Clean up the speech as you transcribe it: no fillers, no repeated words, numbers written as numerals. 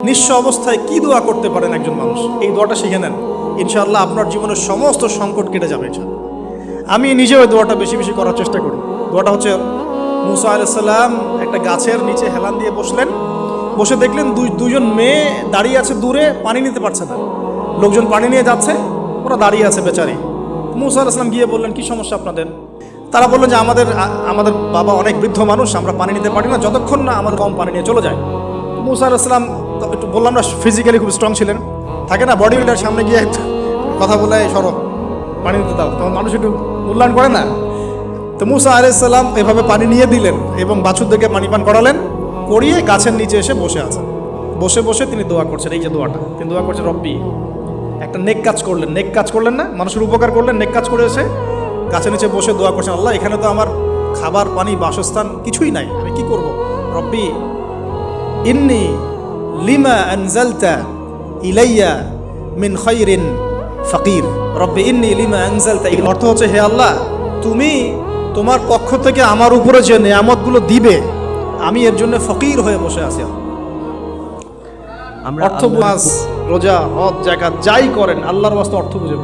নিঃস্ব অবস্থায় কি দোয়া করতে পারেন একজন মানুষ, এই দোয়াটা শিখে নেন, ইনশাআল্লাহ আপনার জীবনের সমস্ত সংকট কেটে যাবে ইনশাআল্লাহ। আমি নিজেও এই দোয়াটা বেশি বেশি করার চেষ্টা করি। দোয়াটা হচ্ছে, মুসা আলাইহিস সালাম একটা গাছের নিচে হেলান দিয়ে বসলেন, বসে দেখলেন দুইজন মেয়ে দাঁড়িয়ে আছে দূরে, পানি নিতে পারছে না। লোকজন পানি নিয়ে যাচ্ছে, ওরা দাঁড়িয়ে আছে বেচারি। মুসা আলাইহিস সালাম গিয়ে বললেন, কি সমস্যা আপনাদের? তারা বললেন যে আমাদের বাবা অনেক বৃদ্ধ মানুষ, আমরা পানি নিতে পারি না যতক্ষণ না আমাদের কম পানি নিয়ে চলে যায়। মুসা আলাইহিস সালাম একটু বললাম না, ফিজিক্যালি খুব স্ট্রং ছিলেন, থাকে না বডি বিল্ডার, সামনে গিয়ে কথা বলে সরব পানি নিতে দাও, তখন মানুষ একটু মূল্যায়ন করে না। তো মুসা আলাইহিস সালাম এভাবে পানি নিয়ে দিলেন এবং বাছুরদেরকে পানি পান করালেন, করিয়ে গাছের নিচে এসে বসে আছেন। বসে বসে তিনি দোয়া করছেন, এই যে দোয়াটা তিনি দোয়া করছেন, রব্বি, একটা নেক কাজ করলেন না, মানুষের উপকার করলেন, নেক কাজ করে এসে গাছের নিচে বসে দোয়া করছেন, আল্লাহ এখানে তো আমার খাবার পানি বাসস্থান কিছুই নাই, আমি কি করব? রব্বি ইন্নি লিমা আনজালতা ইলাইয়া মিন খায়রিন ফাকির। রব্বি ইন্নি লিমা আনজালতা, এর অর্থ হচ্ছে, হে আল্লাহ, তুমি তোমার পক্ষ থেকে আমার উপরে যে নেয়ামতগুলো দিবে, আমি এর জন্য ফকির হয়ে বসে আছি। অর্থ, নামাজ, রোজা, হজ, যাকাত যাই করেন আল্লাহর ওয়াস্তে অর্থ বুঝে